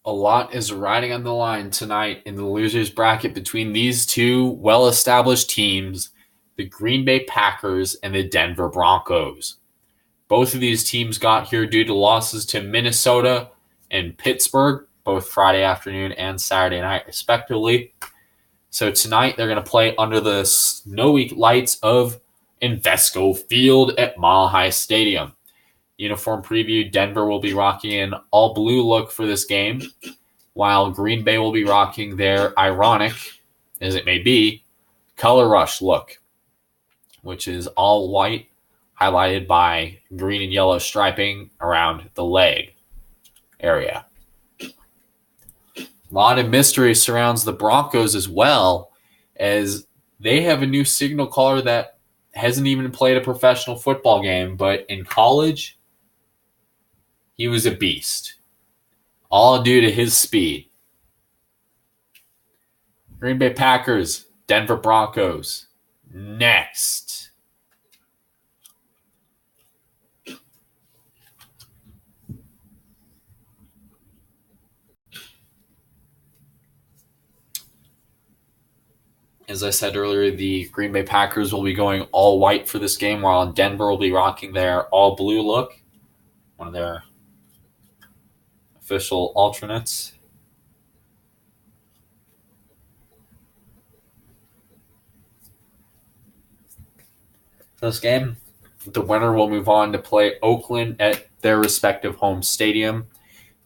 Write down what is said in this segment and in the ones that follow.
A lot is riding on the line tonight in the losers bracket between these two well-established teams, the Green Bay Packers and the Denver Broncos. Both of these teams got here due to losses to Minnesota and Pittsburgh, both Friday afternoon and Saturday night, respectively. So tonight they're going to play under the snowy lights of Invesco Field at Mile High Stadium. Uniform preview, Denver will be rocking an all-blue look for this game, while Green Bay will be rocking their ironic, as it may be, color rush look, which is all white, highlighted by green and yellow striping around the leg area. A lot of mystery surrounds the Broncos as well, as they have a new signal caller that hasn't even played a professional football game, but in college, he was a beast, all due to his speed. Green Bay Packers, Denver Broncos, next. As I said earlier, the Green Bay Packers will be going all white for this game, while Denver will be rocking their all blue look, one of their official alternates. This game, the winner will move on to play Oakland at their respective home stadium.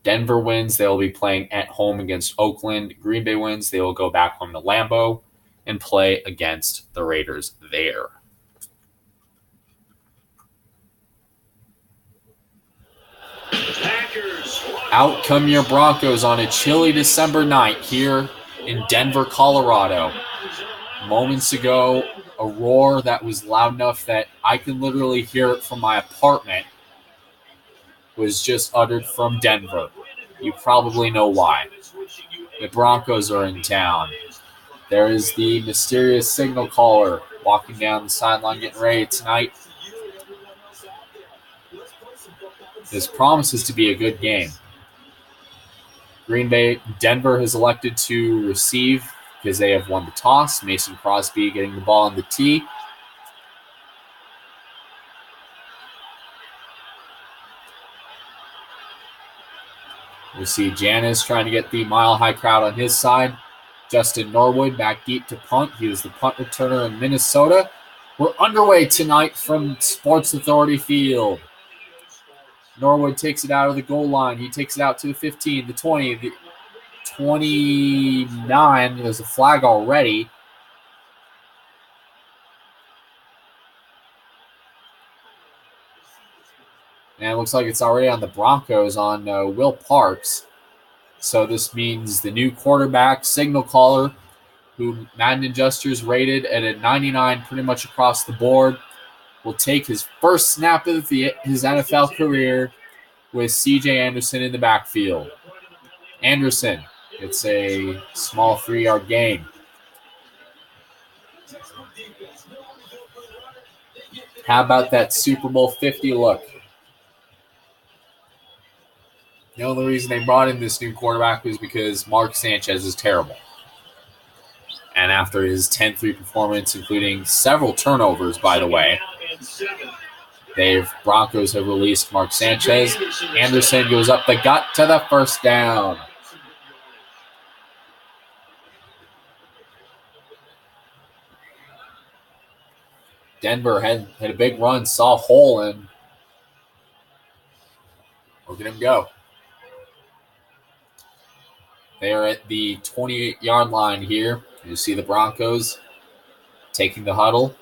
Denver wins, they will be playing at home against Oakland. Green Bay wins, they will go back home to Lambeau and play against the Raiders there. Out come your Broncos on a chilly December night here in Denver, Colorado. Moments ago, a roar that was loud enough that I can literally hear it from my apartment was just uttered from Denver. You probably know why. The Broncos are in town. There is the mysterious signal caller walking down the sideline getting ready tonight. This promises to be a good game. Denver has elected to receive because they have won the toss. Mason Crosby getting the ball on the tee. We see Janis trying to get the mile-high crowd on his side. Justin Norwood back deep to punt. He was the punt returner in Minnesota. We're underway tonight from Sports Authority Field. Norwood takes it out of the goal line. He takes it out to the 15, the 20, the 29. There's a flag already. And it looks like it's already on the Broncos on Will Parks. So this means the new quarterback, signal caller, who Madden adjusters rated at a 99 pretty much across the board, will take his first snap of his NFL career with C.J. Anderson in the backfield. Anderson, it's a small 3-yard gain. How about that Super Bowl 50 look? The only reason they brought in this new quarterback was because Mark Sanchez is terrible. And after his 10-3 performance, including several turnovers, by the way, Broncos have released Mark Sanchez. Anderson goes up the gut to the first down. Denver had a big run, saw a hole, and look at him go. They are at the 28-yard line here. You see the Broncos taking the huddle.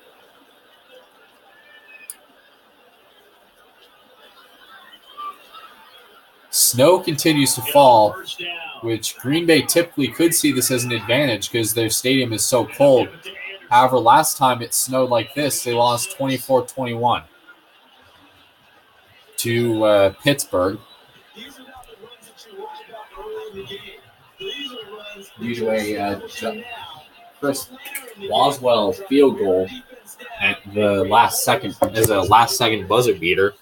Snow continues to fall, which Green Bay typically could see this as an advantage because their stadium is so cold. However, last time it snowed like this, they lost 24-21 to Pittsburgh due to a Chris Boswell field goal at the last second as a last-second buzzer beater.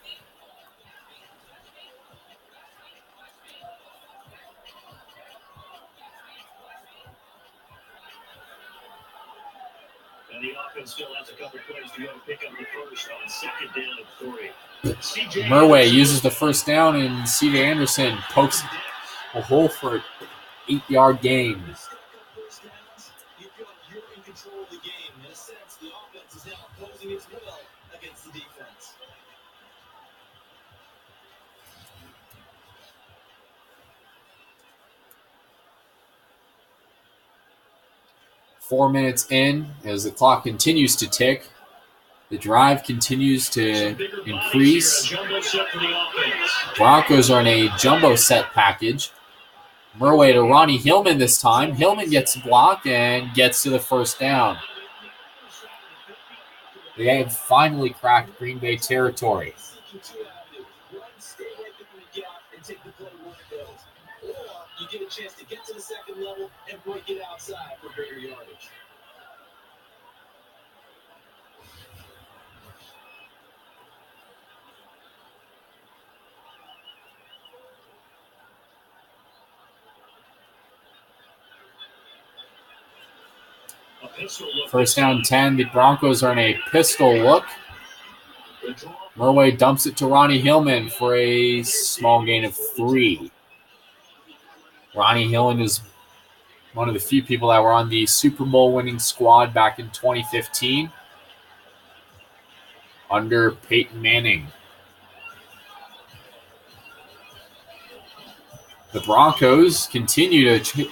And the offense still has a couple plays to go to pick up the first on 2nd down and 3. Murway uses the first down, and C.J. Anderson pokes a hole for an 8-yard gain. You feel like you're in control of the game. In a sense, the offense is now opposing its will against the defense. Four minutes in, as the clock continues to tick, the drive continues to increase. Broncos are in a jumbo set package. Murway to Ronnie Hillman this time. Hillman gets blocked and gets to the first down. They have finally cracked Green Bay territory. You get a chance to get to the second level and break it outside for greater yardage. First down 10. The Broncos are in a pistol look. Murway dumps it to Ronnie Hillman for a small gain of 3. Ronnie Hillman is one of the few people that were on the Super Bowl winning squad back in 2015 under Peyton Manning. The Broncos continue to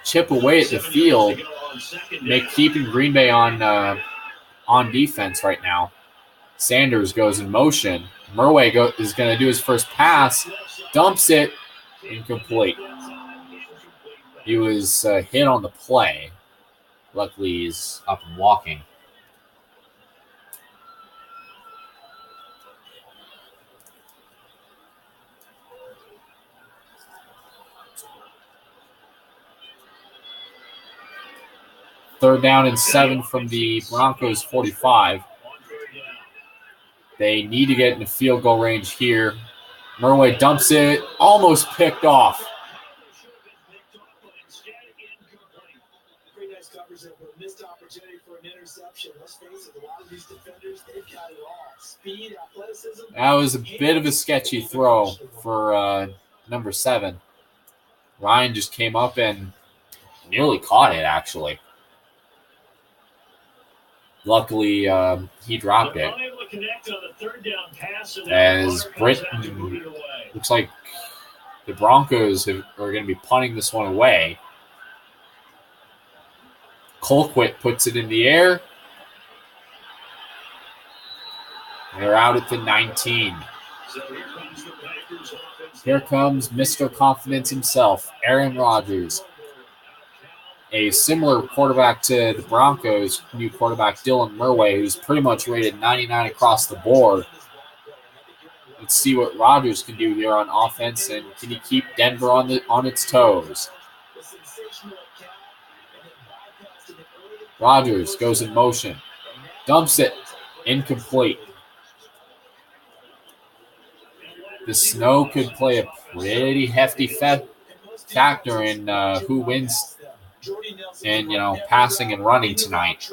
chip away at the field, keeping Green Bay on defense right now. Sanders goes in motion. Murway is going to do his first pass, dumps it, incomplete. He was hit on the play. Luckily, he's up and walking. Third down and 7 from the Broncos 45. They need to get in the field goal range here. Murway dumps it, almost picked off. Missed opportunity for an interception. Let's face it, a lot of these defenders, they've got it all. Speed, athleticism. That was a bit of a sketchy throw for number 7. Ryan just came up and nearly caught it, actually. Luckily, he dropped it. As Britton, looks like the Broncos are going to be punting this one away. Colquitt puts it in the air. They're out at the 19. Here comes Mr. Confidence himself, Aaron Rodgers. A similar quarterback to the Broncos, new quarterback Dylan Murway, who's pretty much rated 99 across the board. Let's see what Rodgers can do here on offense, and can he keep Denver on its toes? Rodgers goes in motion, dumps it, incomplete. The snow could play a pretty hefty factor in who wins in passing and running tonight.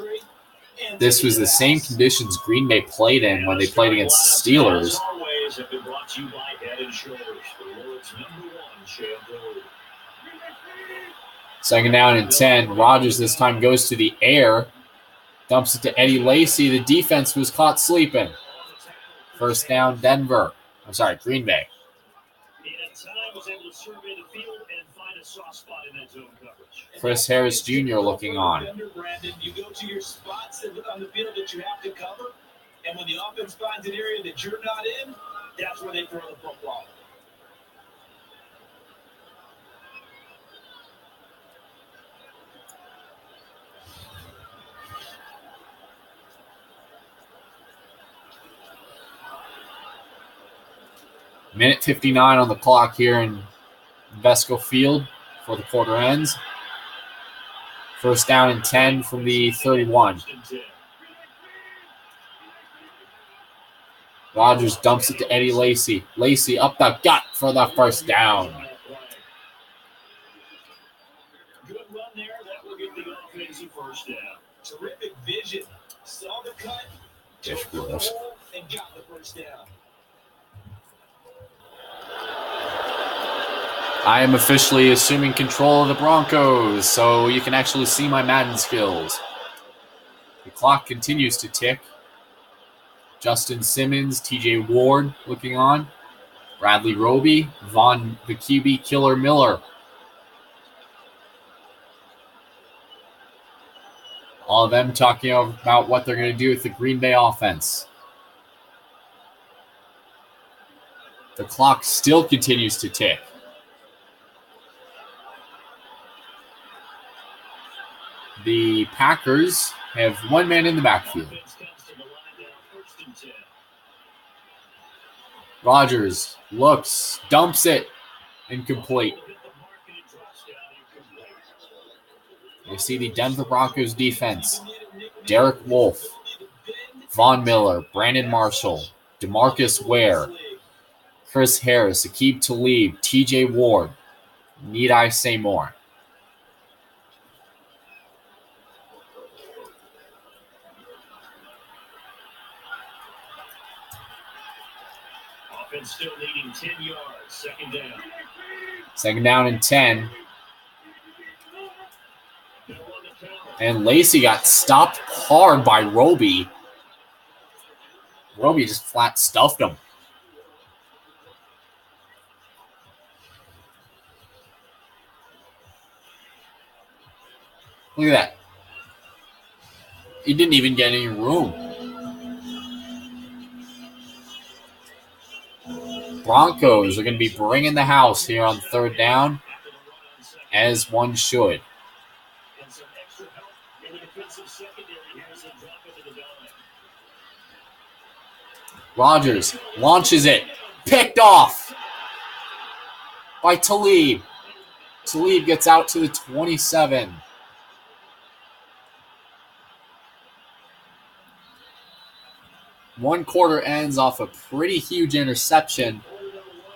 This was the same conditions Green Bay played in when they played against the Steelers. Second down and 10. Rodgers this time goes to the air. Dumps it to Eddie Lacy. The defense was caught sleeping. First down, Green Bay. Chris Harris Jr. looking on. You go to your spots on the field that you have to cover, and when the offense finds an area that you're not in, that's where they throw the football. Minute 59 on the clock here in Invesco Field before the quarter ends. First down and 10 from the 31. Rodgers dumps it to Eddie Lacy. Lacy up the gut for the first down. Good run there. That will get the offensive first down. Terrific vision Saw the cut, Fish took the gross. hole, and got the first down. I am officially assuming control of the Broncos, so you can actually see my Madden skills. The clock continues to tick. Justin Simmons, TJ Ward looking on. Bradley Roby, the QB Killer Miller. All of them talking about what they're going to do with the Green Bay offense. The clock still continues to tick. The Packers have one man in the backfield. Rodgers looks, dumps it, incomplete. You see the Denver Broncos defense. Derek Wolfe, Von Miller, Brandon Marshall, DeMarcus Ware, Chris Harris, Aqib Talib, TJ Ward. Need I say more? Offense still leading 10 yards. Second down. Second down and 10. And Lacey got stopped hard by Roby. Roby just flat stuffed him. Look at that. He didn't even get any room. Broncos are going to be bringing the house here on third down, as one should. Rodgers launches it. Picked off by Talib. Talib gets out to the 27. One quarter ends off a pretty huge interception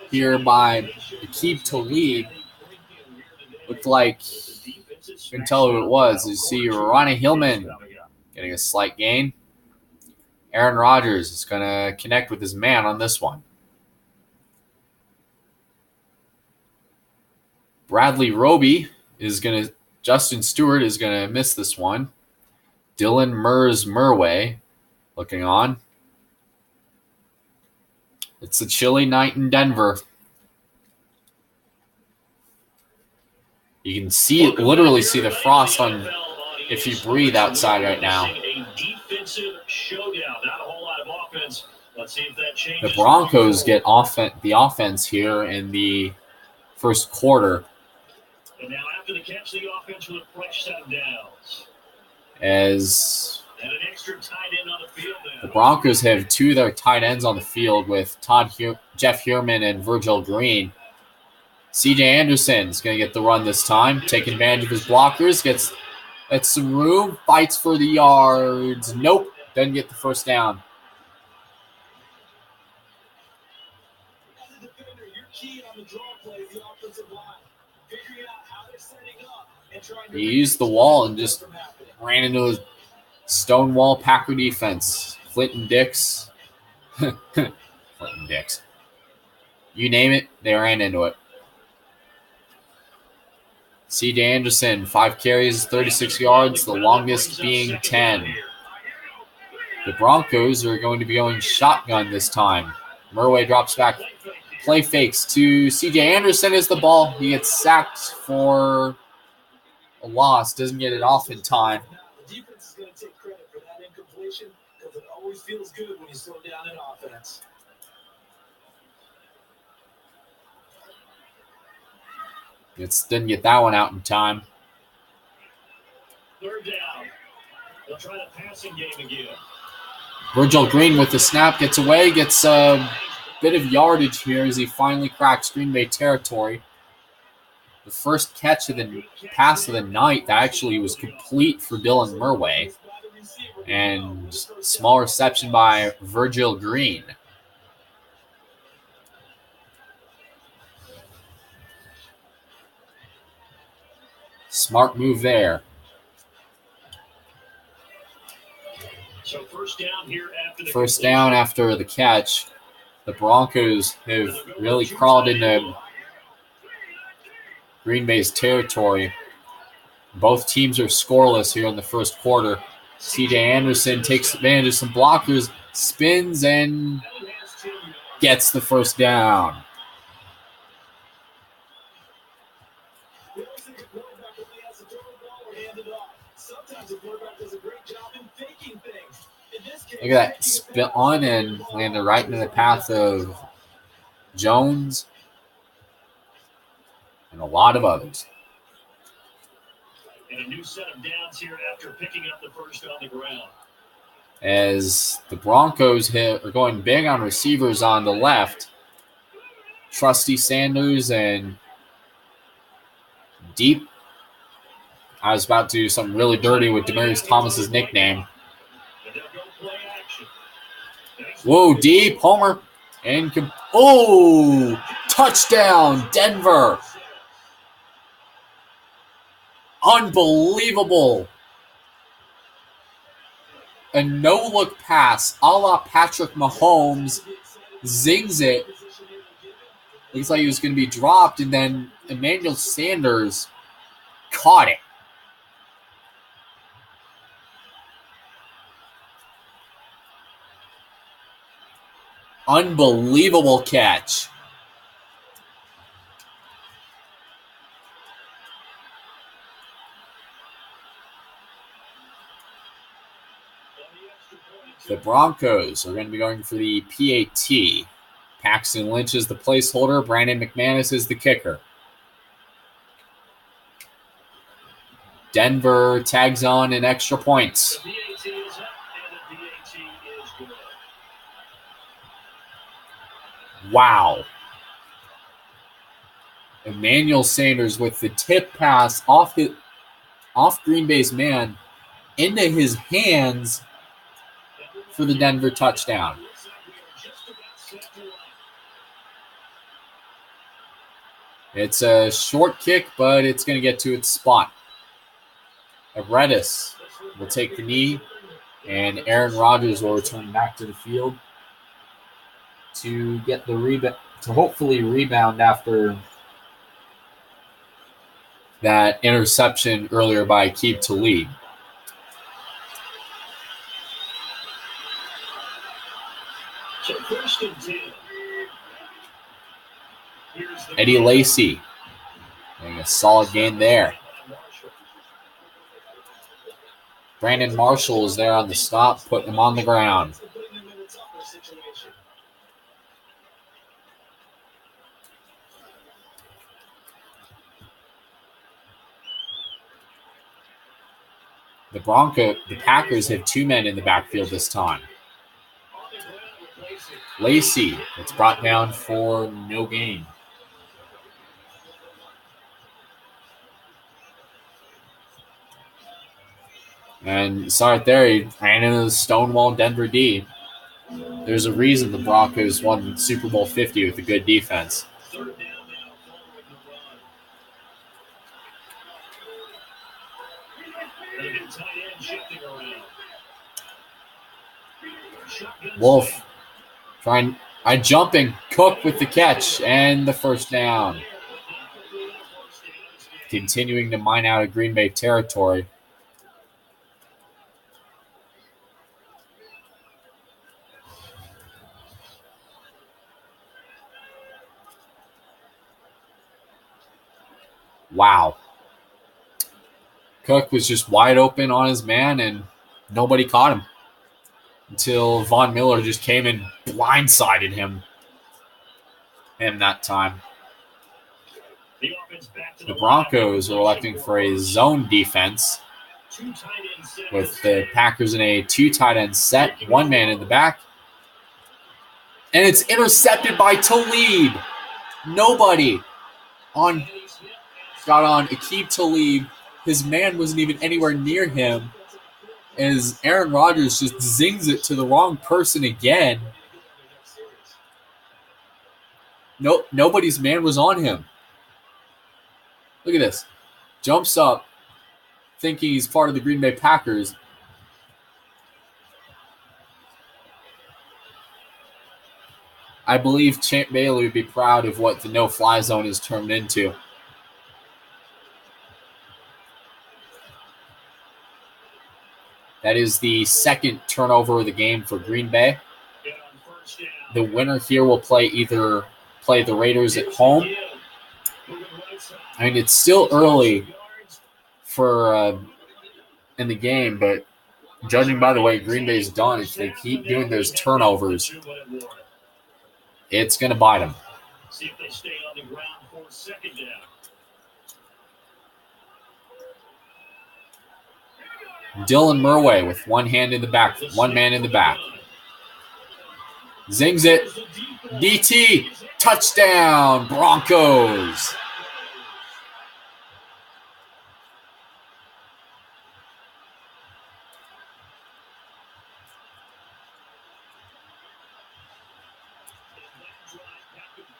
here by Aqib Talib. Looked like, you can tell who it was. You see Ronnie Hillman getting a slight gain. Aaron Rodgers is going to connect with his man on this one. Bradley Roby Justin Stewart is going to miss this one. Dylan Murway looking on. It's a chilly night in Denver. You can literally see the frost on if you breathe outside right now. The Broncos get the offense here in the first quarter. And now after the catch, the offense with a fresh set of downs. As and an extra tight end on the field now. The Broncos have two of their tight ends on the field with Jeff Heuerman and Virgil Green. C.J. Anderson is going to get the run this time, taking advantage of his blockers, gets some room, fights for the yards. Nope, doesn't get the first down. As a defender, you're key on the draw play, the offensive line. Figuring out how they're setting up and trying to... He used the wall and just ran into a stonewall Packer defense. Clinton Dix. Clinton Dix. You name it, they ran into it. C.J. Anderson, 5 carries, 36 yards, the longest being 10. The Broncos are going to be going shotgun this time. Murway drops back, play fakes to C.J. Anderson as the ball. He gets sacked for a loss, doesn't get it off in time. The defense is going to take credit for that incompletion because it always feels good when you slow down in offense. Didn't get that one out in time. Third down. They'll try the passing game again. Virgil Green with the snap gets away, gets a bit of yardage here as he finally cracks Green Bay territory. The first pass of the night that actually was complete for Dylan Murway. And small reception by Virgil Green. Smart move there. First down after the catch. The Broncos have really crawled into Green Bay's territory. Both teams are scoreless here in the first quarter. C.J. Anderson takes advantage of some blockers, spins, and gets the first down. Look at that. Spin on and landed right into the path of Jones and a lot of others. And a new set of downs here after picking up the first on the ground. As the Broncos are going big on receivers on the left, Trusty Sanders and deep. I was about to do something really dirty with Demaryius Thomas's nickname. Whoa, deep, Homer. And touchdown, Denver. Unbelievable. A no-look pass a la Patrick Mahomes. Zings it. Looks like he was going to be dropped, and then Emmanuel Sanders caught it. Unbelievable catch. The Broncos are going to be going for the PAT. Paxton Lynch is the placeholder. Brandon McManus is the kicker. Denver tags on in extra points. Wow. Emmanuel Sanders with the tip pass off Green Bay's man into his hands for the Denver touchdown. It's a short kick, but it's going to get to its spot. Redis will take the knee, and Aaron Rodgers will return back to the field to get the rebound, to hopefully rebound after that interception earlier by Aqib Talib. So first and 10. Eddie Lacy doing a solid game there. Brandon Marshall is there on the stop, putting him on the ground. The Packers have two men in the backfield this time. Lacy, it's brought down for no gain. And saw it there, he ran into the Stonewall Denver D. There's a reason the Broncos won Super Bowl 50 with a good defense. Wolf jumping. Cook with the catch and the first down. Continuing to mine out of Green Bay territory. Wow. Cook was just wide open on his man, and nobody caught him until Von Miller just came and blindsided him that time. The Broncos are electing for a zone defense with the Packers in a two tight end set, one man in the back. And it's intercepted by Talib. Nobody got on Aqib Talib. His man wasn't even anywhere near him. As Aaron Rodgers just zings it to the wrong person again. Nobody's man was on him. Look at this. Jumps up, thinking he's part of the Green Bay Packers. I believe Champ Bailey would be proud of what the no-fly zone has turned into. That is the second turnover of the game for Green Bay. The winner here will play the Raiders at home. I mean, it's still early for in the game, but judging by the way Green Bay's done, if they keep doing those turnovers, it's going to bite them. See if they stay on the ground for second down. Dylan Murway with one man in the back. Zings it. DT. Touchdown, Broncos.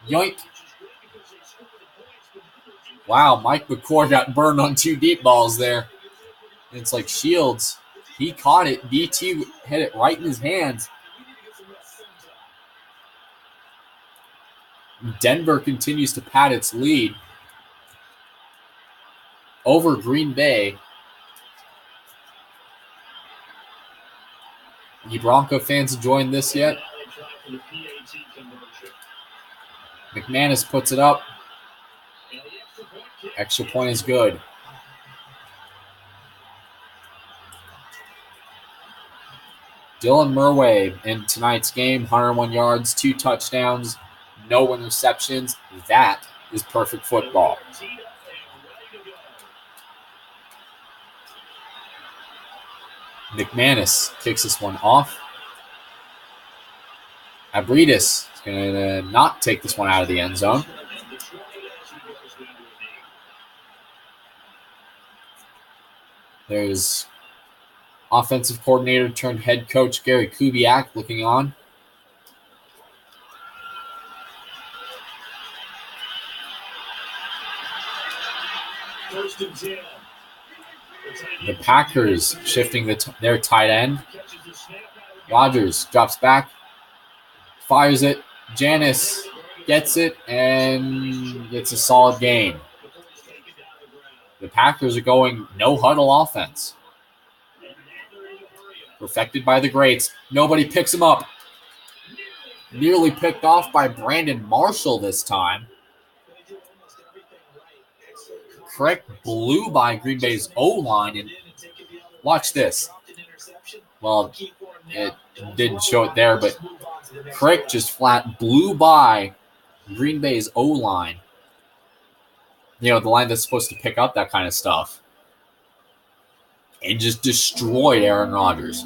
Yoink. Wow, Mike McCoy got burned on 2 deep balls there. It's like Shields. He caught it. DT hit it right in his hands. Denver continues to pad its lead over Green Bay. You Bronco fans enjoying this yet? McManus puts it up. Extra point is good. Dylan Murway in tonight's game, 101 yards, 2 touchdowns, no interceptions. That is perfect football. McManus kicks this one off. Abridis is going to not take this one out of the end zone. There's offensive coordinator turned head coach Gary Kubiak looking on. The Packers shifting their tight end. Rodgers drops back, fires it. Janis gets it, and it's a solid gain. The Packers are going no huddle offense. Perfected by the greats. Nobody picks him up. Nearly picked off by Brandon Marshall this time. Crick blew by Green Bay's O-line, and watch this. Well, it didn't show it there, but Crick just flat blew by Green Bay's O-line. You know, the line that's supposed to pick up that kind of stuff. And just destroyed Aaron Rodgers.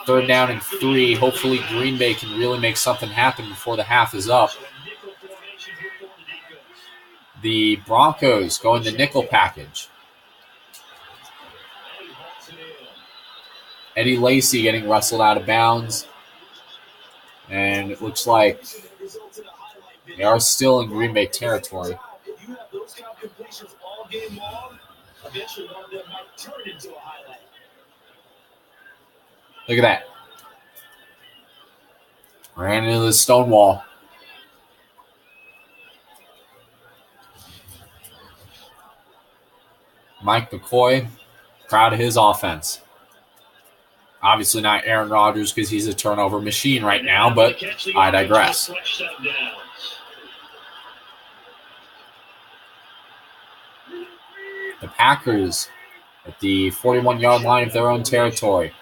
Third down and 3. Hopefully Green Bay can really make something happen before the half is up. The Broncos go in the nickel package. Eddie Lacy getting wrestled out of bounds. And it looks like they are still in Green Bay territory. Look at that. Ran into the stone wall. Mike McCoy, proud of his offense. Obviously not Aaron Rodgers because he's a turnover machine right now, but I digress. The Packers at the 41-yard line of their own territory.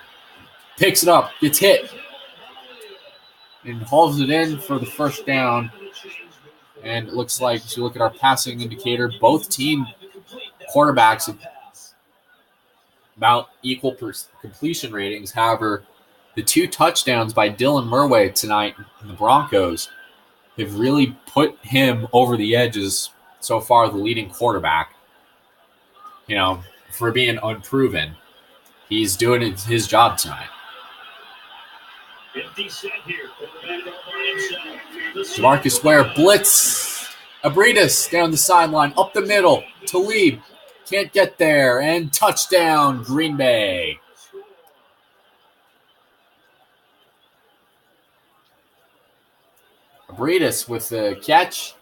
Picks it up, gets hit, and hauls it in for the first down. And it looks like, if you look at our passing indicator, both team quarterbacks have about equal completion ratings. However, the 2 touchdowns by Dylan Murway tonight in the Broncos have really put him over the edge as so far the leading quarterback. You know, for being unproven, he's doing his job tonight. DeMarcus Ware blitz. Abridis down the sideline, up the middle. Talib can't get there, and touchdown Green Bay. Breedis with the catch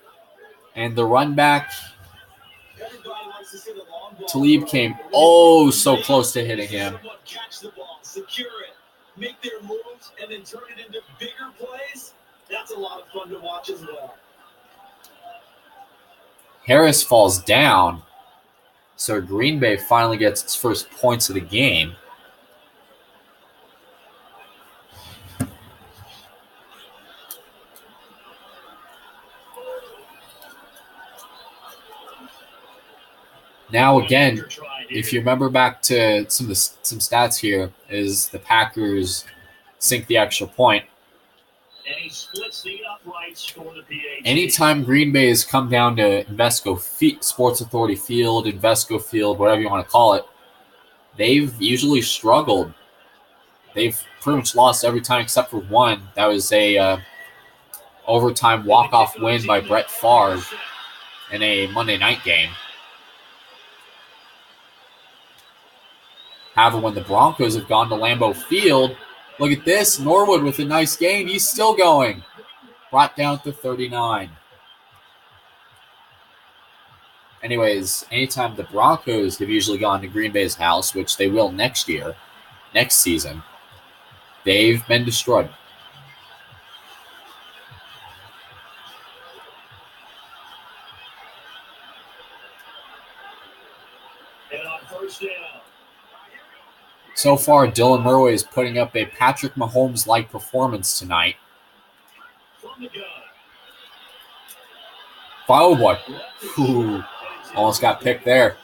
and the run back. Talib came so close to hitting him. Catch the ball, secure it, make their moves, and then turn it into bigger plays. That's a lot of fun to watch as well. Harris falls down, so Green Bay finally gets its first points of the game. Now again, if you remember back to some stats here, is the Packers sink the extra point. And he splits the uprights for the PAT. Anytime Green Bay has come down to Invesco Sports Authority Field, Invesco Field, whatever you want to call it, they've usually struggled. They've pretty much lost every time except for one. That was a overtime walk-off win by Brett Favre in a Monday night game. However, when the Broncos have gone to Lambeau Field, look at this. Norwood with a nice game. He's still going. Brought down to 39. Anyways, anytime the Broncos have usually gone to Green Bay's house, which they will next season, they've been destroyed. And on first down. So far, Dylan Murray is putting up a Patrick Mahomes-like performance tonight. From the gun. Oh, boy. Ooh, almost got picked there.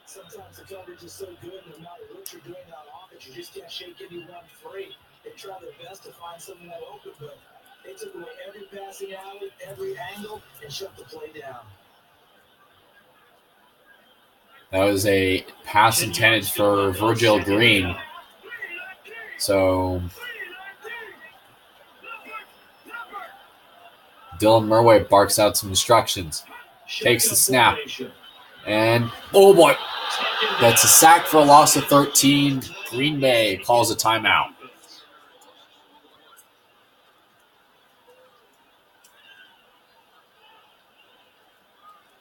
Sometimes the coverage is so good, no matter what you're doing on offense, you just can't shake anyone free. They try their best to find something that open, but they took away every passing alley, every angle, and shut the play down. That was a pass intended for Virgil Green. So Dylan Murray barks out some instructions. Takes the snap. And, oh boy, that's a sack for a loss of 13. Green Bay calls a timeout.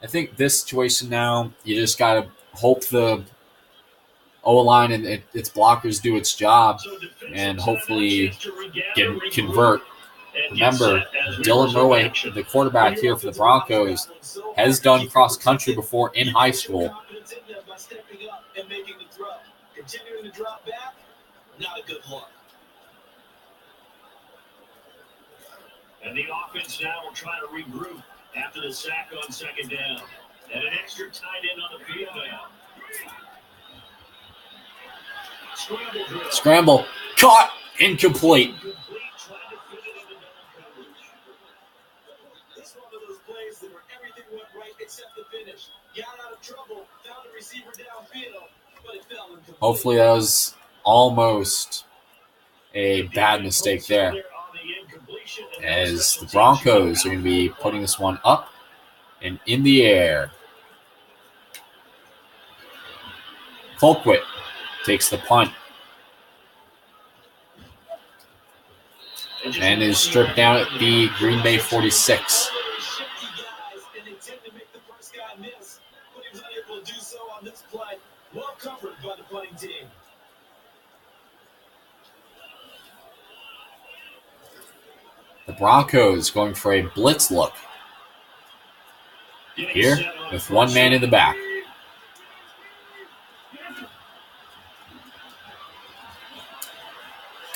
I think this situation now, you just got to hope the O-line and its blockers do its job and hopefully convert. Remember, Dylan Murray, the quarterback here for the Broncos, has done cross-country before in high school. Continuing to drop back, not a good look. And the offense now will try to regroup after the sack on second down. And an extra tight end on the field now. Scramble. Caught. Incomplete. This is one of those plays that where everything went right except the finish. Got out of trouble, found the receiver downfield, but it fell incomplete. Hopefully that was almost a bad mistake there, as the Broncos are going to be putting this one up and in the air. Colquitt takes the punt and is stripped down at the Green Bay 46. Well covered by the punting team. The Broncos going for a blitz look here with one man in the back.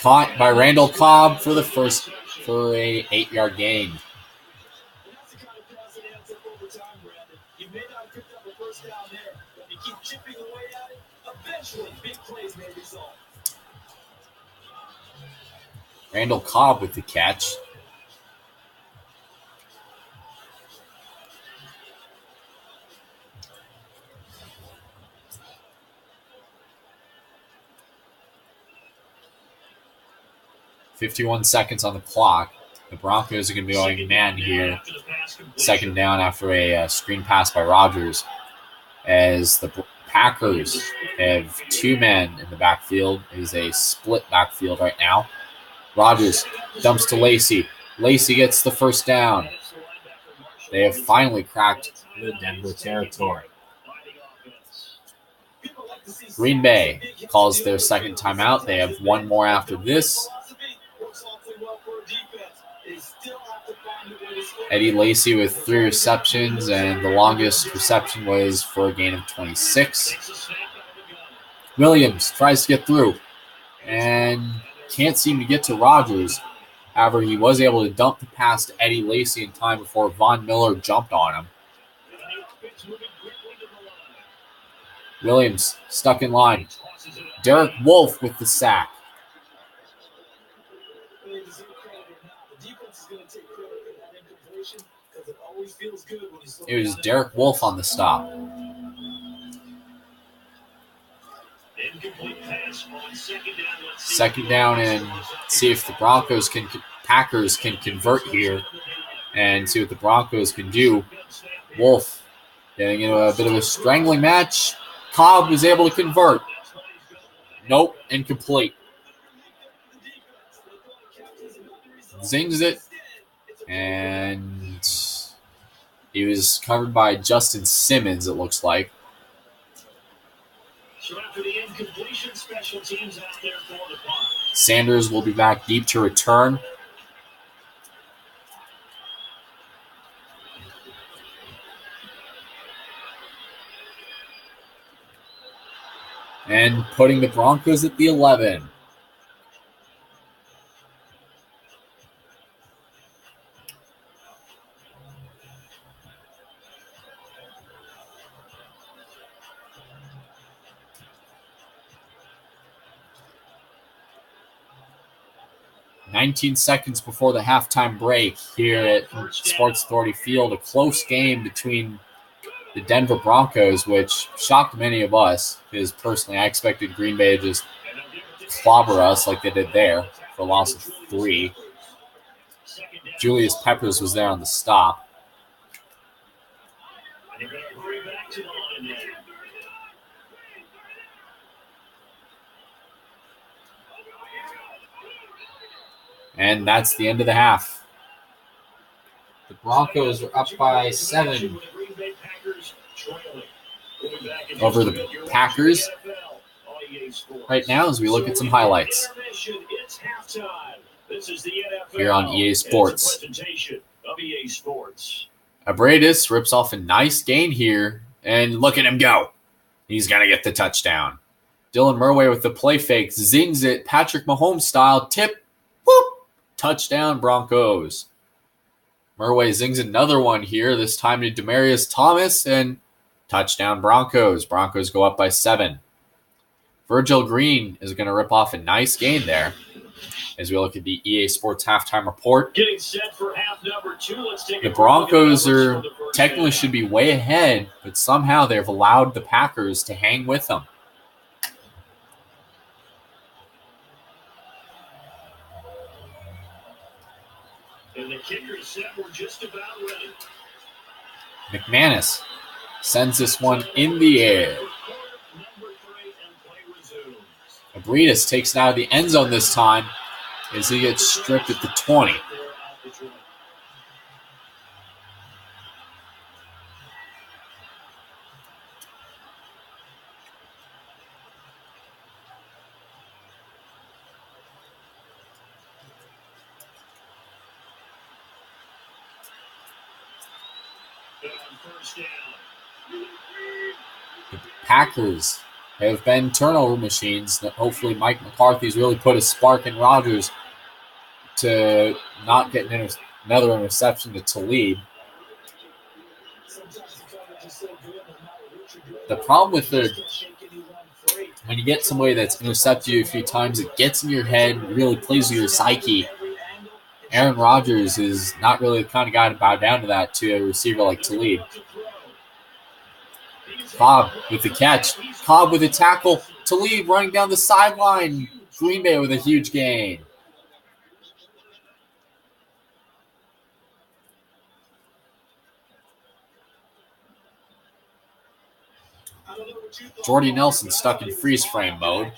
Caught by Randall Cobb for a 8-yard gain. That's the kind of pass that adds up over time, Brandon. You may not have picked up a first down there, but you keep chipping away at it, eventually big plays may result. Randall Cobb with the catch. .51 seconds on the clock. The Broncos are going to be going man here. Second down after a screen pass by Rodgers. As the Packers have two men in the backfield. It is a split backfield right now. Rodgers dumps to Lacey. Lacey gets the first down. They have finally cracked the Denver territory. Green Bay calls their second timeout. They have one more after this. Eddie Lacy with 3 receptions, and the longest reception was for a gain of 26. Williams tries to get through and can't seem to get to Rodgers. However, he was able to dump the pass to Eddie Lacy in time before Von Miller jumped on him. Williams stuck in line. Derek Wolfe with the sack. It was Derek Wolfe on the stop. Second down, and see if the Packers can convert here and see what the Broncos can do. Wolfe getting into a bit of a strangling match. Cobb was able to convert. Nope, incomplete. Zings it, and he was covered by Justin Simmons, it looks like. So after the incompletion, special teams out there for the punt. Sanders will be back deep to return. And putting the Broncos at the 11. "19 seconds before the halftime break here at Sports Authority Field. A close game between the Denver Broncos, which shocked many of us, because personally I expected Green Bay to just clobber us like they did there for a loss of 3. Julius Peppers was there on the stop. And that's the end of the half. The Broncos are up by 7 over the Packers right now as we look at some highlights here on EA Sports. Abradis rips off a nice gain here, and look at him go. He's going to get the touchdown. Dylan Murway with the play fake, zings it, Patrick Mahomes style, tip, whoop, touchdown Broncos. Murway zings another one here, this time to Demaryius Thomas, and touchdown Broncos. Broncos go up by 7. Virgil Green is going to rip off a nice gain there as we look at the EA Sports halftime report. Getting set for half number 2. Let's take the Broncos technically should be way ahead, but somehow they've allowed the Packers to hang with them. And the kicker set, we're just about ready. McManus sends this one in the air. Abradis takes it out of the end zone this time as he gets stripped at the 20. The Packers have been turnover machines. Hopefully Mike McCarthy's really put a spark in Rodgers to not get another interception to Talib. The problem with when you get somebody that's intercepted you a few times, it gets in your head, really plays with your psyche. Aaron Rodgers is not really the kind of guy to bow down to that to a receiver like Talib. Cobb with the catch. Cobb with a tackle. Talib running down the sideline. Green Bay with a huge gain. Jordy Nelson stuck in freeze frame mode.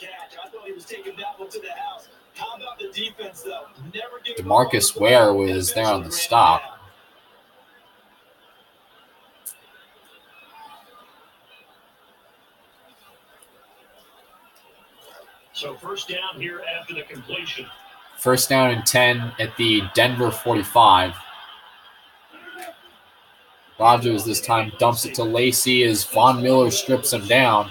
How about the defense, though? DeMarcus Ware was there on the stop. So first down here after the completion. First down and 10 at the Denver 45. Rodgers this time dumps it to Lacey as Von Miller strips him down.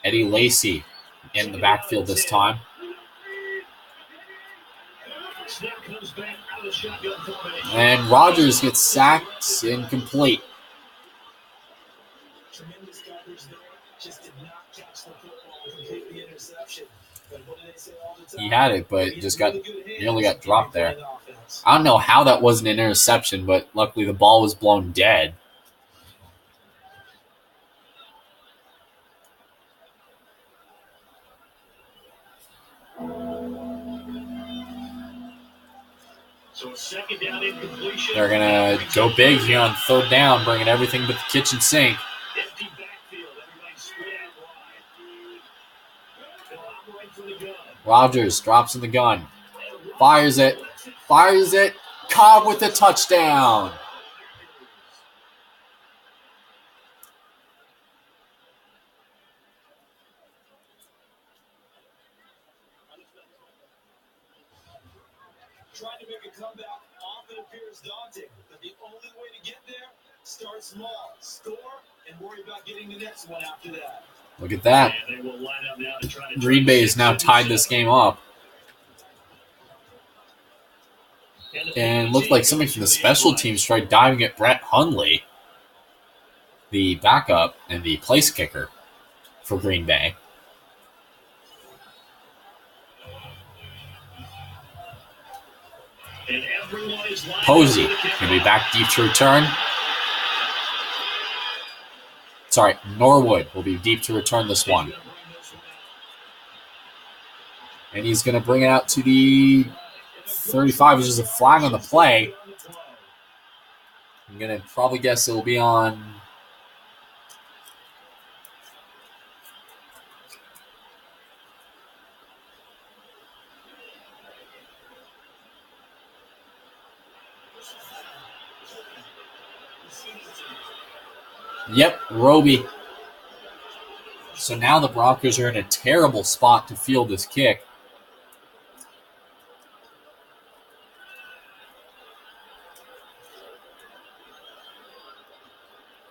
Eddie Lacy in the backfield this time. And Rodgers gets sacked, incomplete. Tremendous coverage there. Just did not catch the football and complete the interception. But what do they say all the time? He had it, but just nearly got dropped there. I don't know how that wasn't an interception, but luckily the ball was blown dead. So second down incompletion. They're going to go big here on third down, bringing everything but the kitchen sink. Empty backfield. Everybody spread out wide. They'll operate from the gun. Rodgers drops in the gun. Fires it. Cobb with the touchdown. Trying to make a comeback often appears daunting, but the only way to get there, start small, score, and worry about getting the next one after that. Look at that. And they will line up now to try to Green Bay has now tied this game up. And it looked like somebody from the special teams tried diving at Brett Hundley, the backup and the place kicker for Green Bay. Posey going to be back deep to return. Sorry, Norwood will be deep to return this one. And he's going to bring it out to the 35, which is a flag on the play. I'm going to probably guess it will be on... Yep, Roby. So now the Broncos are in a terrible spot to field this kick.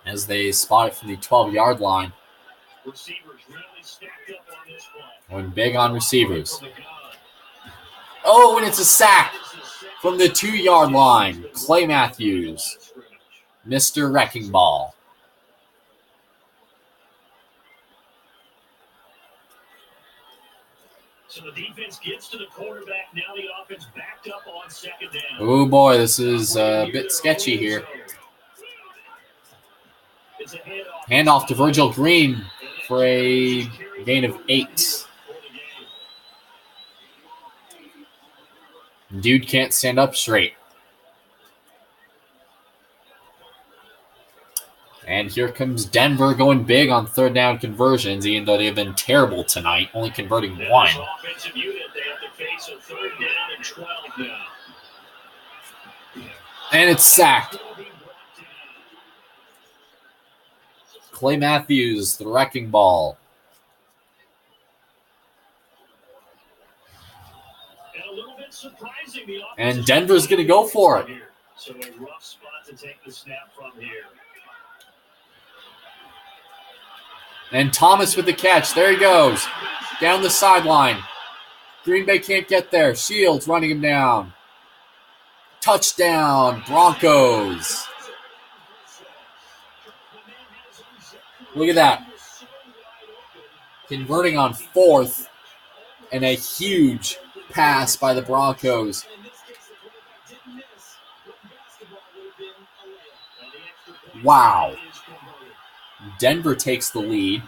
As they spot it from the 12-yard line. Receivers really stacked up on this one. Going big on receivers. Oh, and it's a sack from the 2-yard line. Clay Matthews, Mr. Wrecking Ball. So the defense gets to the quarterback. Now the offense backed up on second down. Oh, boy, this is a bit sketchy here. Handoff to Virgil Green for a gain of 8. Dude can't stand up straight. And here comes Denver going big on third down conversions, even though they've been terrible tonight, only converting 1. Offensive unit, they have to face a third down and 12 now. And it's sacked. Clay Matthews, the Wrecking Ball. And a little bit surprising, the and Denver's going to go for it. So a rough spot to take the snap from here. And Thomas with the catch. There he goes. Down the sideline. Green Bay can't get there. Shields running him down. Touchdown, Broncos. Look at that. Converting on 4th. And a huge pass by the Broncos. Wow. Denver takes the lead.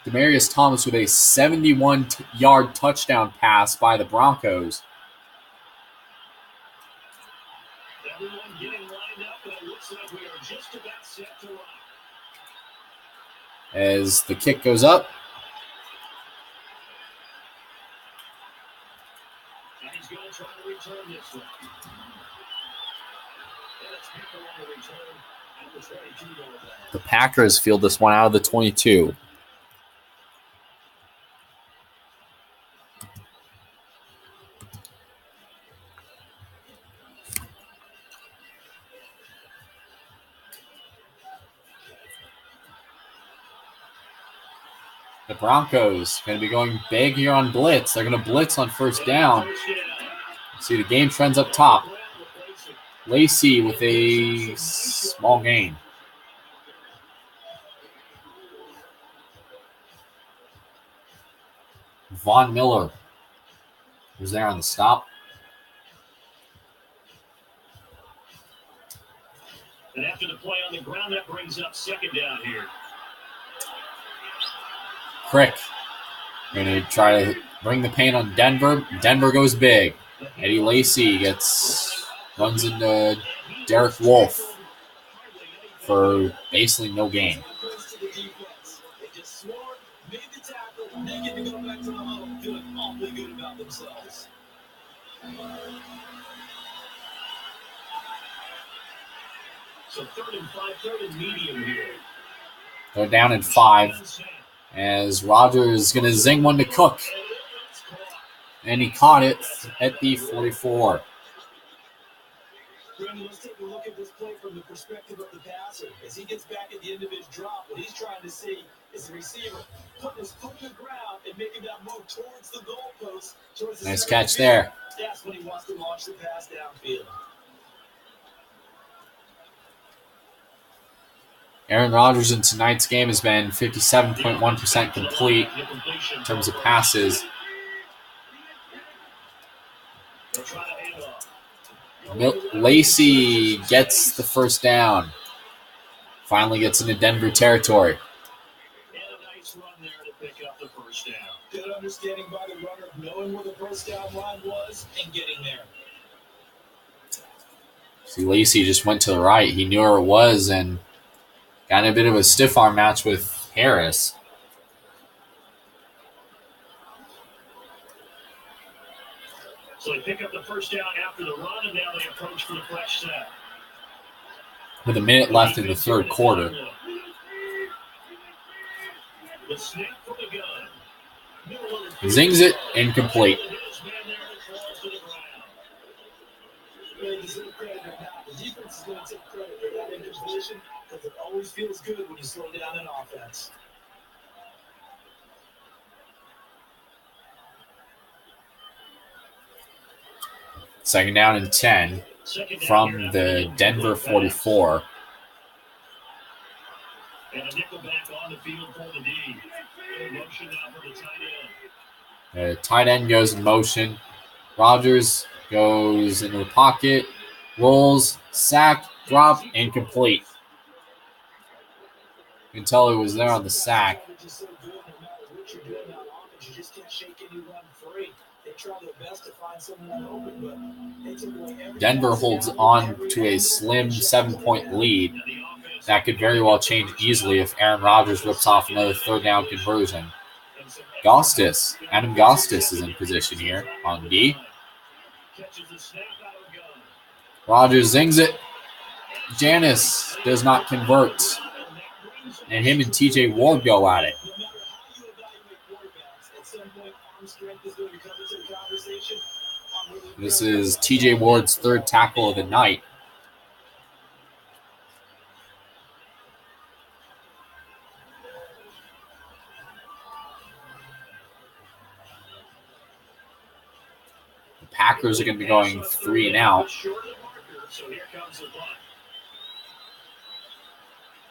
Demaryius Thomas with a 71-yard touchdown pass by the Broncos. Everyone getting lined up, and it looks like we are just about set to rock. As the kick goes up. And he's going to try to return this one. And it's picked on the return at the 22-yard line. The Packers field this one out of the 22. The Broncos going to be going big here on blitz. They're going to blitz on first down. See the game trends up top. Lacey with a small gain. Von Miller was there on the stop. And after the play on the ground, that brings up second down here. Crick going to try to bring the pain on Denver. Denver goes big. Eddie Lacy runs into Derek Wolfe for basically no gain. So 3rd and 5, 3rd and medium here. They're down in 5 as Rodgers is going to zing one to Cook. And he caught it at the 44. Brandon, let's take a look at this play from the perspective of the passer. As he gets back at the end of his drop, what he's trying to see is the receiver putting his foot in the ground and making that move towards the goalpost. Nice catch there. That's when he wants to launch the pass downfield. Aaron Rodgers in tonight's game has been 57.1% complete in terms of passes. Lacey gets the first down. Finally gets into Denver territory. And a nice run there to pick up the first down. Good understanding by the runner of knowing where the first down line was and getting there. See, Lacey just went to the right. He knew where it was and got in a bit of a stiff arm match with Harris. So they pick up the first down after the run, and now they approach for the fresh set. With a minute left in the third quarter. The snap from the gun. Zings it, incomplete. The defense is going to take credit for that interposition because it always feels good when you slow down an offense. Second down and 10 from the Denver 44. And a nickel back on the field for the D. Motion now for the tight end. The tight end goes in motion. Rodgers goes into the pocket, rolls, sack, drop, incomplete. You can tell he was there on the sack. Denver holds on to a slim 7-point lead. That could very well change easily if Aaron Rodgers rips off another third down conversion. Adam Gostis is in position here on D. Rodgers zings it. Janis does not convert. And him and TJ Ward go at it. This is TJ Ward's third tackle of the night. The Packers are going to be going 3 and out.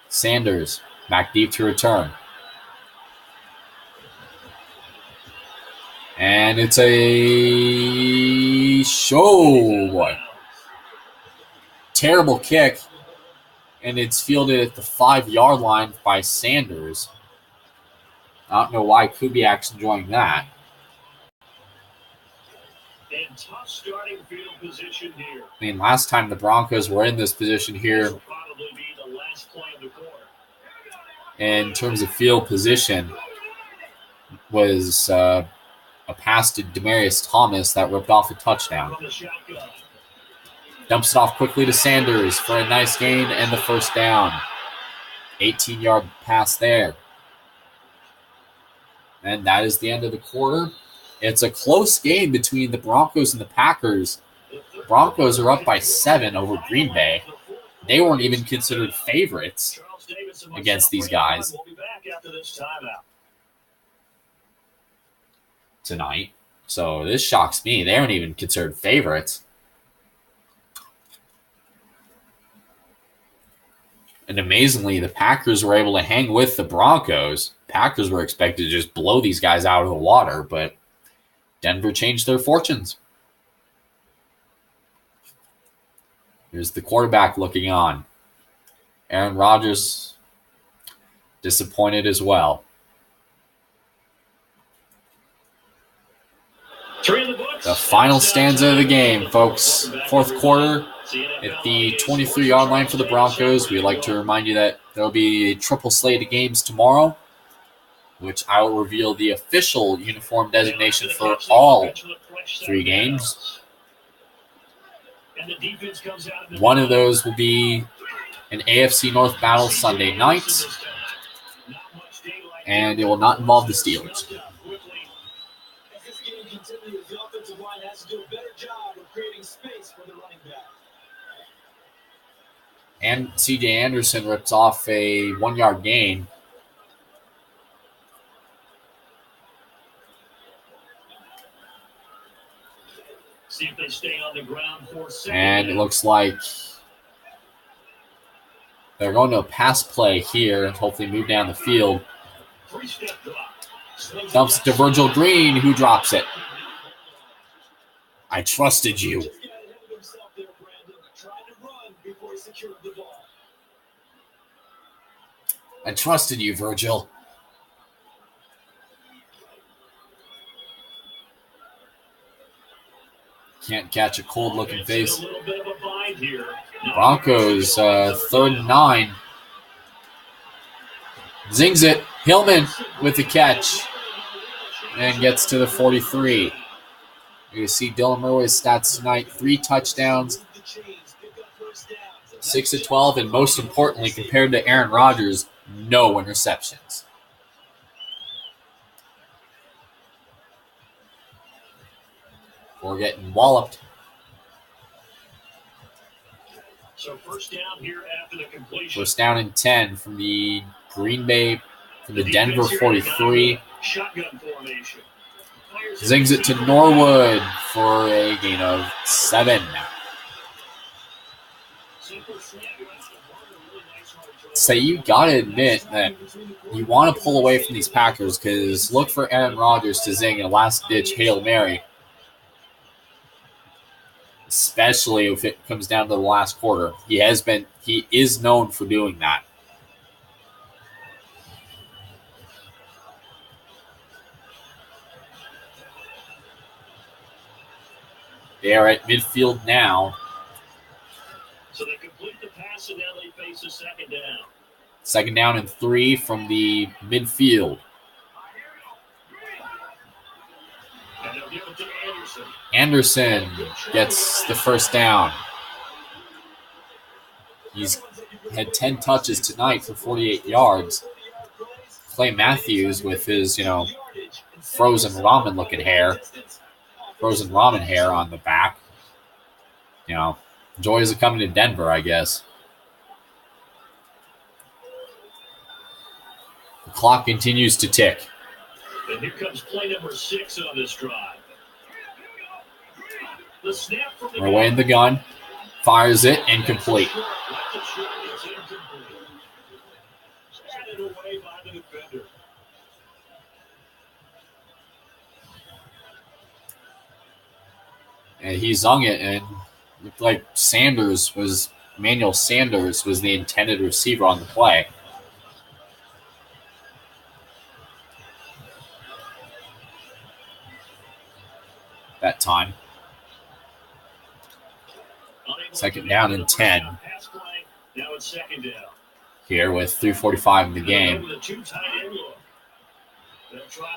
Sanders back deep to return. And it's a show. Terrible kick. And it's fielded at the 5-yard line by Sanders. I don't know why Kubiak's enjoying that. And tough starting field position here. I mean, last time the Broncos were in this position here, This will probably be the last play of the quarter. in terms of field position, was a pass to Demaryius Thomas that ripped off a touchdown. From the shotgun. Dumps it off quickly to Sanders for a nice gain and the first down. 18-yard pass there. And that is the end of the quarter. It's a close game between the Broncos and the Packers. The Broncos are up by 7 over Green Bay. They weren't even considered favorites against these guys tonight. So this shocks me. They aren't even considered favorites. And amazingly, the Packers were able to hang with the Broncos. Packers were expected to just blow these guys out of the water, but Denver changed their fortunes. Here's the quarterback looking on. Aaron Rodgers disappointed as well. The final stanza of the game, folks. Fourth quarter at the 23-yard line for the Broncos. We'd like to remind you that there will be a triple slate of games tomorrow, which I will reveal the official uniform designation for all 3 games. One of those will be an AFC North battle Sunday night, and it will not involve the Steelers. And C.J. Anderson rips off a 1-yard gain. See if they stay on the ground for a second. And it looks like they're going to a pass play here and hopefully move down the field. Dumps to Virgil Green, who drops it. I trusted you. I trusted you, Virgil. Can't catch a cold-looking face. Broncos, 3rd and 9. Zings it. Hillman with the catch. And gets to the 43. You see Dylan Murray's stats tonight. 3 touchdowns. 6 of 12. And most importantly, compared to Aaron Rodgers, no interceptions. We're getting walloped. So first down here after the completion. First down and 10 from the Denver 43. Shotgun formation. Zings it to Norwood for a gain of 7. So you got to admit that you want to pull away from these Packers because look for Aaron Rodgers to zing a last-ditch Hail Mary. Especially if it comes down to the last quarter. He is known for doing that. They are at midfield now. So they complete the pass and now they face a second down. Second down and 3 from the midfield. And they'll give it to Anderson. Anderson gets the first down. He's had 10 touches tonight for 48 yards. Clay Matthews with his, frozen ramen looking hair. Frozen ramen hair on the back. Joys of coming to Denver, I guess. The clock continues to tick. And here comes play number 6 on this drive. The snap from the We're away in the gun. Fires it, incomplete. Batted away by the defender. And he zung it, and looked like Emmanuel Sanders was the intended receiver on the play. Second down and 10. Now it's second down. Here with 3:45 in the game.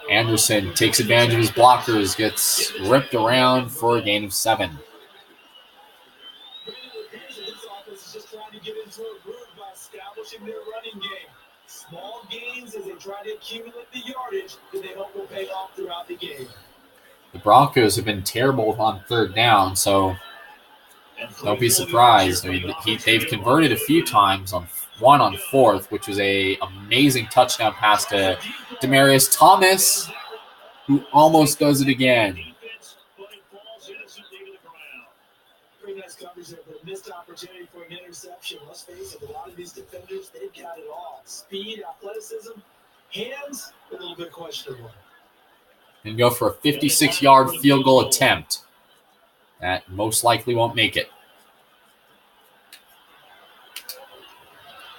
Anderson takes advantage of his blockers, gets ripped around for a gain of 7. Small gains as they try to accumulate the yardage that they hope will pay off throughout the game. The Broncos have been terrible on third down, so don't be surprised. I mean, they've converted a few times, one on fourth, which was an amazing touchdown pass to Demaryius Thomas, who almost does it again. Pretty nice coverage there, but a missed opportunity for an interception. Let's face it, a lot of these defenders, they've got it all. Speed, athleticism, hands, a little bit questionable. And go for a 56-yard field goal attempt. That most likely won't make it.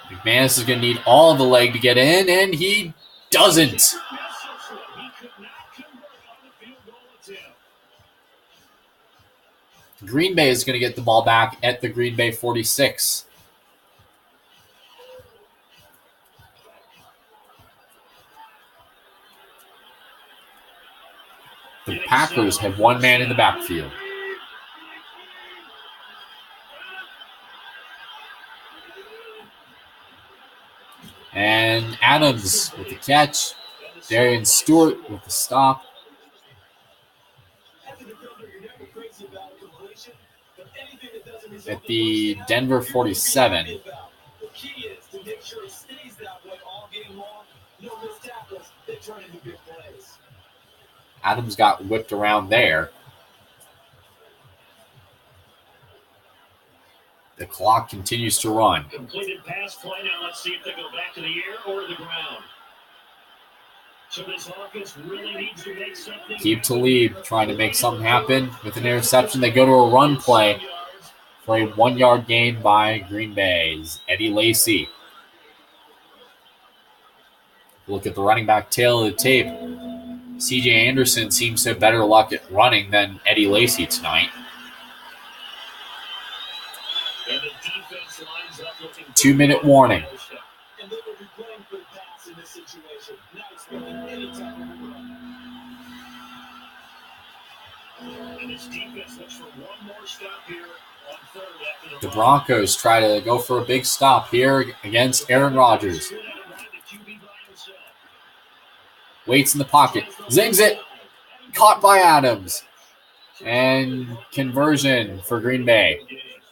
McManus is going to need all of the leg to get in, and he doesn't. Green Bay is going to get the ball back at the Green Bay 46. The Packers have one man in the backfield. And Adams with the catch. Darian Stewart with the stop. At the Denver 47. The key is to make sure it stays that way all game long. No missed tackles, they turn into big plays. Adams got whipped around there. The clock continues to run. Completed pass play. Now let's see if they go back to the air or to the ground. So this offense really needs to make something. Keep Talib trying to make something happen with an interception. They go to a run play for a 1-yard gain by Green Bay's Eddie Lacy. Look at the running back tail of the tape. C.J. Anderson seems to have better luck at running than Eddie Lacy tonight. 2-minute warning. And they will be playing for the pass in this situation. Not expecting any type of run. And this defense looks for one more stop here on third after The Broncos try to go for a big stop here against Aaron Rodgers. Waits in the pocket. Zings it. Caught by Adams. And conversion for Green Bay.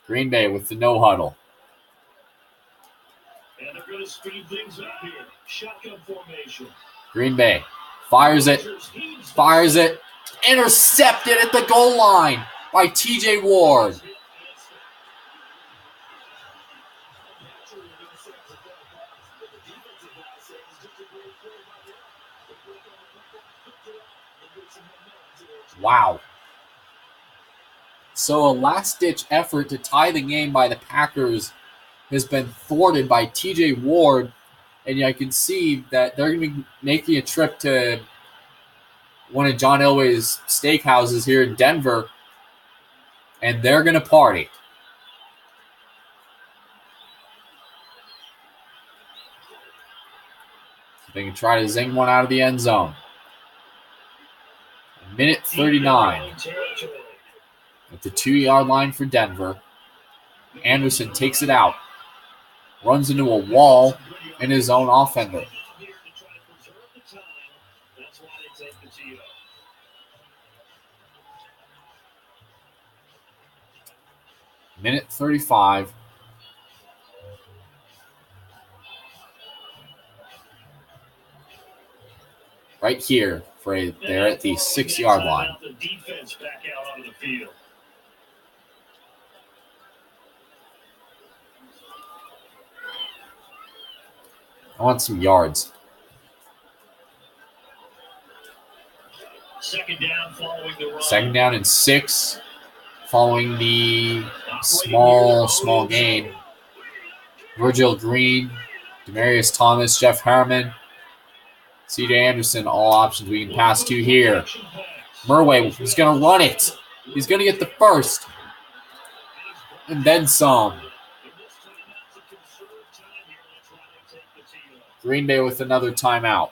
Green Bay with the no huddle. And they're going to speed things up here. Shotgun formation. Green Bay fires it. Fires it. Intercepted at the goal line by T.J. Ward. Wow. So a last-ditch effort to tie the game by the Packers has been thwarted by T.J. Ward, and I can see that they're going to be making a trip to one of John Elway's steakhouses here in Denver, and they're going to party. They can try to zing one out of the end zone. Minute 39. At the 2-yard line for Denver. Anderson takes it out. Runs into a wall in his own offender. Minute 35. Right here. They're at the 6-yard line. The defense back out onto the field. I want some yards. Second down following the run. Second down and 6 following the small gain. Virgil Green, Demaryius Thomas, Jeff Harriman, C.J. Anderson, all options we can pass to here. Murway is going to run it. He's going to get the first. and then some. Green Bay with another timeout.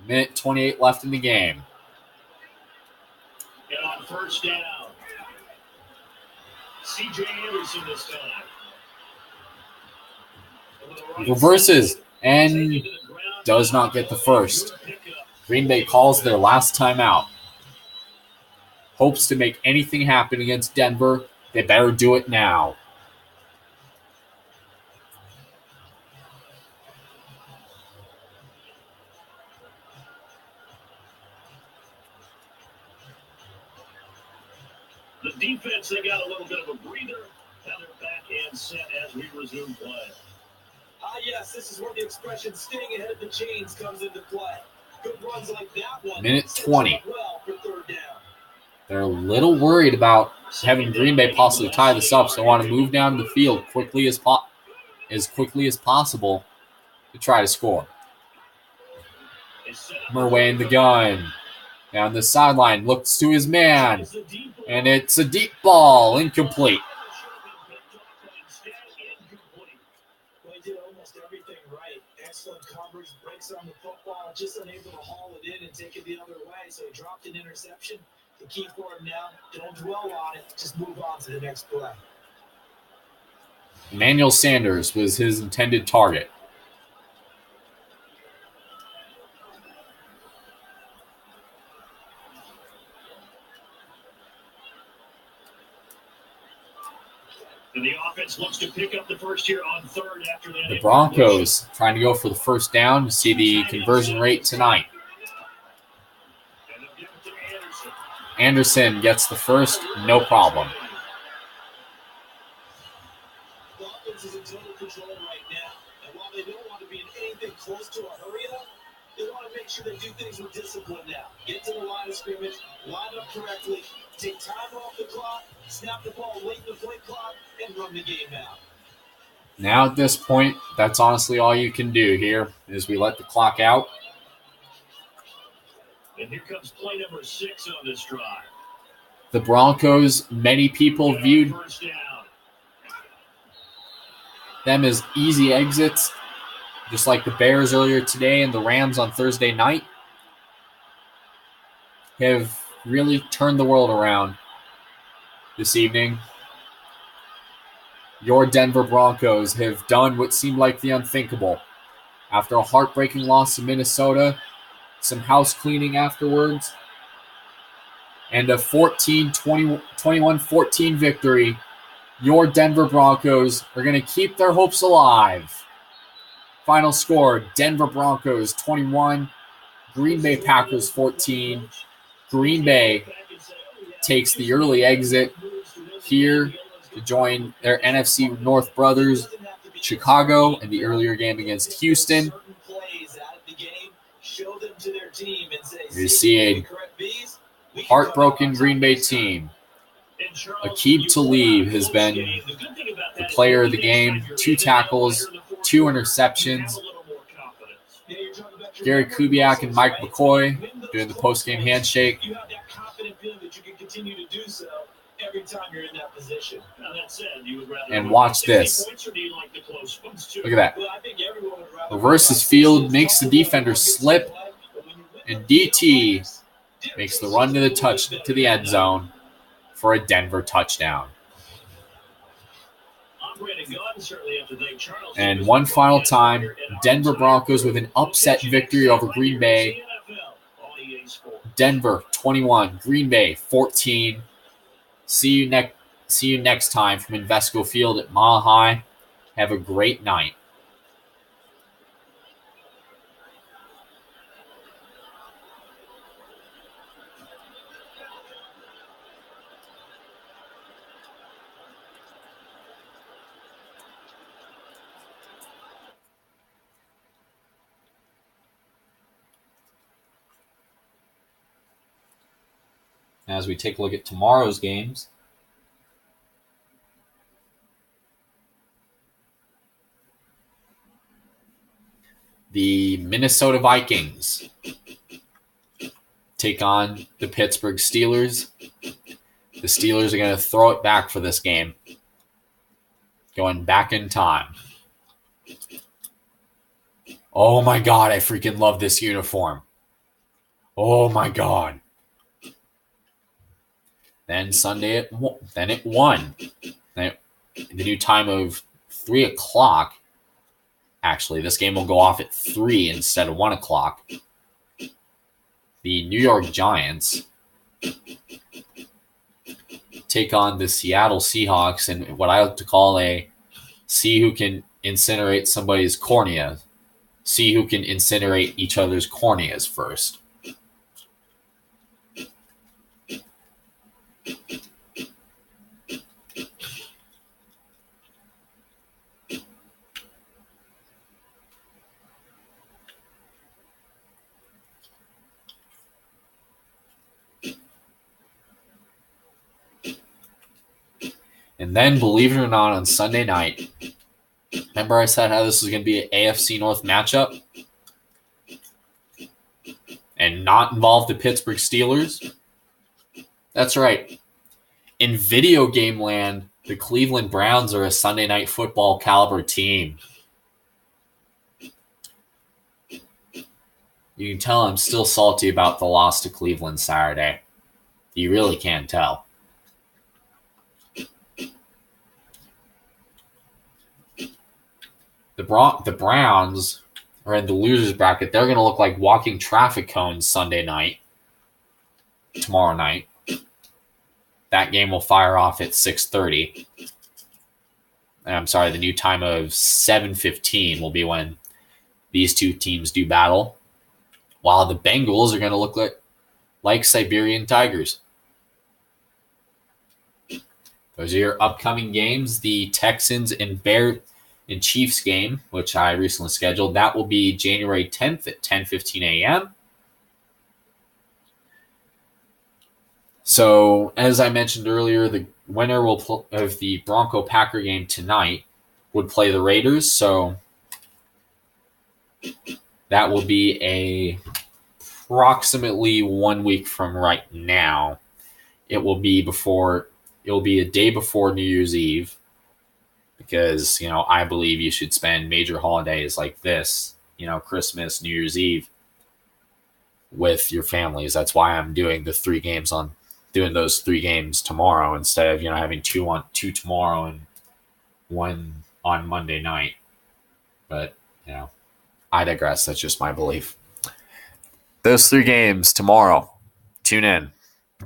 Minute 28 left in the game. And on first down, C.J. Anderson this time. Reverses and does not get the first. Green Bay calls their last timeout. Hopes to make anything happen against Denver. They better do it now. The defense, they got a little bit of a breather. Now they're back and set as we resume play. Yes, this is where the expression staying ahead of the chains comes into play. Good runs like that one. Minute 20. Well for third down. They're a little worried about having Green Bay possibly tie this up, so they want to move down the field as quickly as possible to try to score. Murray in the gun. Down the sideline, looks to his man, and it's a deep ball, incomplete. Well, he did almost everything right. Excellent coverage, breaks on the football, just unable to haul it in and take it the other way. So he dropped an interception. The key for him now, don't dwell on it, just move on to the next play. Emmanuel Sanders was his intended target. And the offense looks to pick up the first here on third after that. The Broncos trying to go for the first down to see the conversion rate tonight. Anderson gets the first, no problem. The offense is in total control right now. And while they don't want to be in anything close to a hurry up, they want to make sure they do things with discipline now. Get to the line of scrimmage, line up correctly, take time off the clock, snap the ball late in the play clock, and run the game out. Now at this point, that's honestly all you can do here is we let the clock out. And here comes play number 6 on this drive. The Broncos, many people viewed First down. them as easy exits, just like the Bears earlier today and the Rams on Thursday night, have really turned the world around this evening. Your Denver Broncos have done what seemed like the unthinkable. After a heartbreaking loss to Minnesota, some house cleaning afterwards, and a 21-14 victory, your Denver Broncos are going to keep their hopes alive. Final score, Denver Broncos 21, Green Bay Packers 14. Green Bay takes the early exit here to join their NFC North brothers, Chicago, in the earlier game against Houston. You see a heartbroken Green Bay team. Aqib Talib has been the player of the game, 2 tackles, 2 interceptions. Gary Kubiak and Mike McCoy doing the post-game handshake. You have that confident feeling that you can continue to do so every time you're in that position. Now, that said, you would rather And watch this. Look at that. Well, I think everyone would rather Reverses field, makes the defender slip, and DT makes the run to the end zone for a Denver touchdown. And one final time, Denver Broncos with an upset victory over Green Bay. Denver 21, Green Bay 14. See you next time from Invesco Field at Mile High. Have a great night. As we take a look at tomorrow's games, The Minnesota Vikings take on the Pittsburgh Steelers. The Steelers are going to throw it back for this game. Going back in time. Oh my God, I freaking love this uniform. Oh my God. Then Sunday, it won. Then the new time of 3 o'clock. Actually, this game will go off at 3 instead of 1 o'clock. The New York Giants take on the Seattle Seahawks in what I like to call a see who can incinerate somebody's cornea. See who can incinerate each other's corneas first. And then, believe it or not, on Sunday night, remember I said how this was going to be an AFC North matchup? And not involve the Pittsburgh Steelers? That's right. In video game land, the Cleveland Browns are a Sunday Night Football caliber team. You can tell I'm still salty about the loss to Cleveland Saturday. You really can tell. The Browns are in the losers bracket. They're going to look like walking traffic cones tomorrow night. That game will fire off at 6:30. I'm sorry, the new time of 7:15 will be when these two teams do battle. While the Bengals are going to look like Siberian tigers. Those are your upcoming games. The Texans and Chiefs game, which I recently scheduled, that will be January 10th at 10:15 a.m. So, as I mentioned earlier, the winner of the Bronco-Packer game tonight would play the Raiders. So, that will be approximately 1 week from right now. It will be a day before New Year's Eve. Because, I believe you should spend major holidays like this, Christmas, New Year's Eve, with your families. That's why I'm doing those 3 games tomorrow instead of, having two tomorrow and 1 on Monday night. But, I digress. That's just my belief. Those 3 games tomorrow. Tune in.